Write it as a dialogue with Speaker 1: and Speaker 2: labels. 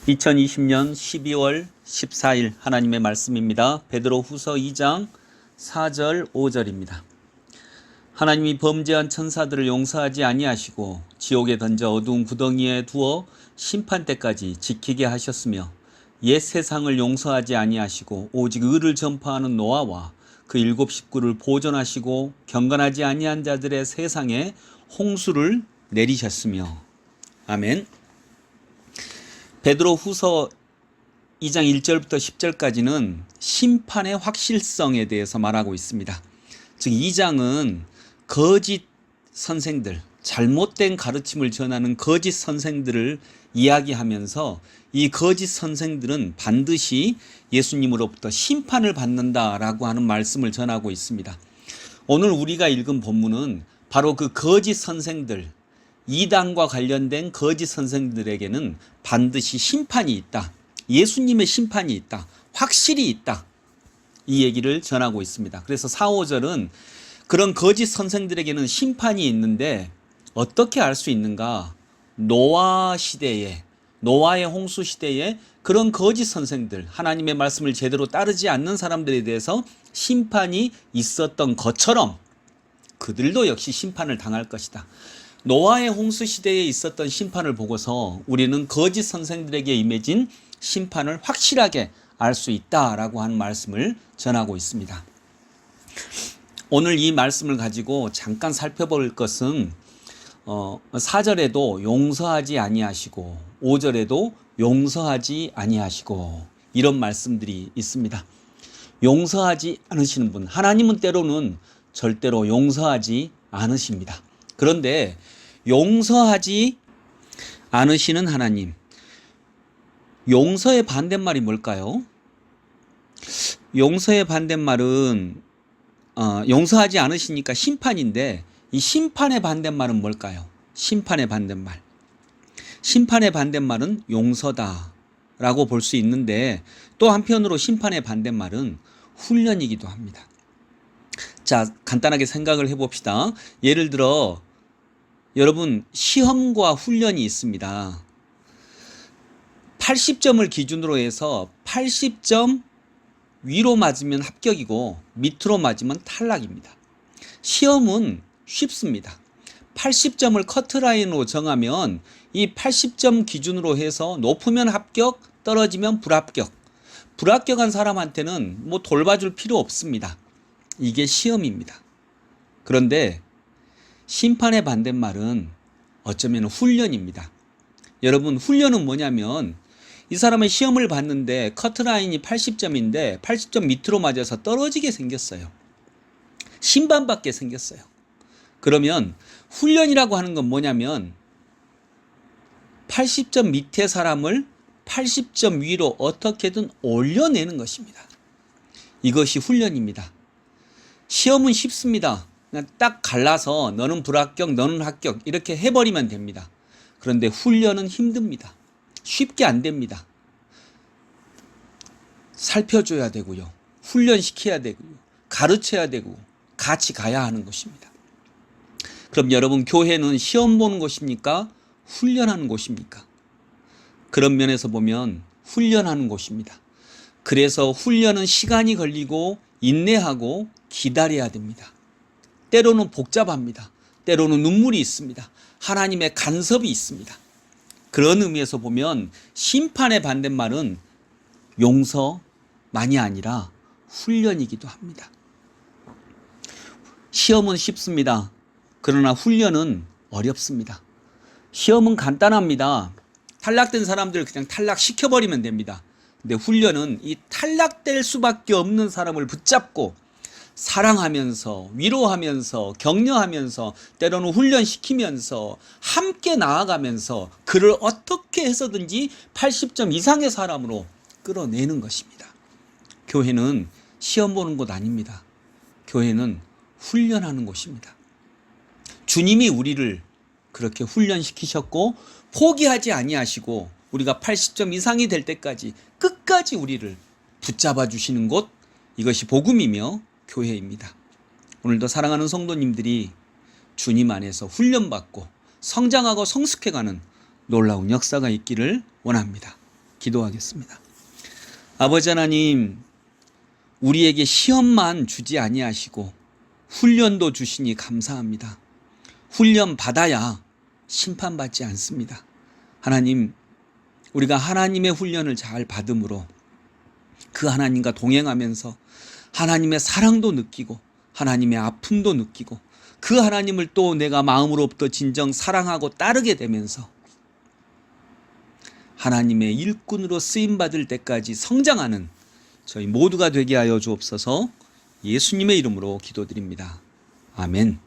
Speaker 1: 2020년 12월 14일 하나님의 말씀입니다. 베드로후서 2장 4절 5절입니다. 하나님이 범죄한 천사들을 용서하지 아니하시고 지옥에 던져 어두운 구덩이에 두어 심판 때까지 지키게 하셨으며 옛 세상을 용서하지 아니하시고 오직 의를 전파하는 노아와 그 7 식구를 보존하시고 경건하지 아니한 자들의 세상에 홍수를 내리셨으며. 아멘. 베드로후서 2장 1절부터 10절까지는 심판의 확실성에 대해서 말하고 있습니다. 즉 2장은 거짓 선생들, 잘못된 가르침을 전하는 거짓 선생들을 이야기하면서 이 거짓 선생들은 반드시 예수님으로부터 심판을 받는다라고 하는 말씀을 전하고 있습니다. 오늘 우리가 읽은 본문은 바로 그 거짓 선생들, 이단과 관련된 거짓 선생들에게는 반드시 심판이 있다. 예수님의 심판이 있다. 확실히 있다. 이 얘기를 전하고 있습니다. 그래서 4, 5절은 그런 거짓 선생들에게는 심판이 있는데 어떻게 알 수 있는가? 노아 시대에, 노아의 홍수 시대에 그런 거짓 선생들, 하나님의 말씀을 제대로 따르지 않는 사람들에 대해서 심판이 있었던 것처럼 그들도 역시 심판을 당할 것이다. 노아의 홍수 시대에 있었던 심판을 보고서 우리는 거짓 선생들에게 임해진 심판을 확실하게 알 수 있다라고 하는 말씀을 전하고 있습니다. 오늘 이 말씀을 가지고 잠깐 살펴볼 것은 4절에도 용서하지 아니하시고 5절에도 용서하지 아니하시고 이런 말씀들이 있습니다. 용서하지 않으시는 분, 하나님은 때로는 절대로 용서하지 않으십니다. 그런데 용서하지 않으시는 하나님, 용서의 반대말이 뭘까요? 용서의 반대말은 용서하지 않으시니까 심판인데 이 심판의 반대말은 뭘까요? 심판의 반대말. 심판의 반대말은 용서다라고 볼 수 있는데 또 한편으로 심판의 반대말은 훈련이기도 합니다. 자, 간단하게 생각을 해봅시다. 예를 들어 여러분 시험과 훈련이 있습니다. 80점을 기준으로 해서 80점 위로 맞으면 합격이고 밑으로 맞으면 탈락입니다. 시험은 쉽습니다. 80점을 커트라인으로 정하면 이 80점 기준으로 해서 높으면 합격, 떨어지면 불합격. 불합격한 사람한테는 뭐 돌봐줄 필요 없습니다. 이게 시험입니다. 그런데 심판의 반대말은 어쩌면 훈련입니다. 여러분 훈련은 뭐냐면 이 사람의 시험을 봤는데 커트라인이 80점인데 80점 밑으로 맞아서 떨어지게 생겼어요. 신반받게 생겼어요. 그러면 훈련이라고 하는 건 뭐냐면 80점 밑에 사람을 80점 위로 어떻게든 올려내는 것입니다. 이것이 훈련입니다. 시험은 쉽습니다. 그냥 딱 갈라서 너는 불합격, 너는 합격 이렇게 해버리면 됩니다. 그런데 훈련은 힘듭니다. 쉽게 안 됩니다. 살펴줘야 되고요. 훈련시켜야 되고요. 가르쳐야 되고 같이 가야 하는 것입니다. 그럼 여러분 교회는 시험 보는 곳입니까? 훈련하는 곳입니까? 그런 면에서 보면 훈련하는 곳입니다. 그래서 훈련은 시간이 걸리고 인내하고 기다려야 됩니다. 때로는 복잡합니다. 때로는 눈물이 있습니다. 하나님의 간섭이 있습니다. 그런 의미에서 보면 심판의 반대말은 용서만이 아니라 훈련이기도 합니다. 시험은 쉽습니다. 그러나 훈련은 어렵습니다. 시험은 간단합니다. 탈락된 사람들 그냥 탈락시켜버리면 됩니다. 근데 훈련은 이 탈락될 수밖에 없는 사람을 붙잡고 사랑하면서 위로하면서 격려하면서 때로는 훈련시키면서 함께 나아가면서 그를 어떻게 해서든지 80점 이상의 사람으로 끌어내는 것입니다. 교회는 시험 보는 곳 아닙니다. 교회는 훈련하는 곳입니다. 주님이 우리를 그렇게 훈련시키셨고 포기하지 아니하시고 우리가 80점 이상이 될 때까지 끝까지 우리를 붙잡아 주시는 곳, 이것이 복음이며 교회입니다. 오늘도 사랑하는 성도님들이 주님 안에서 훈련받고 성장하고 성숙해가는 놀라운 역사가 있기를 원합니다. 기도하겠습니다. 아버지 하나님, 우리에게 시험만 주지 아니하시고 훈련도 주시니 감사합니다. 훈련 받아야 심판받지 않습니다. 하나님, 우리가 하나님의 훈련을 잘 받음으로 그 하나님과 동행하면서 하나님의 사랑도 느끼고 하나님의 아픔도 느끼고 그 하나님을 또 내가 마음으로부터 진정 사랑하고 따르게 되면서 하나님의 일꾼으로 쓰임받을 때까지 성장하는 저희 모두가 되게 하여 주옵소서. 예수님의 이름으로 기도드립니다. 아멘.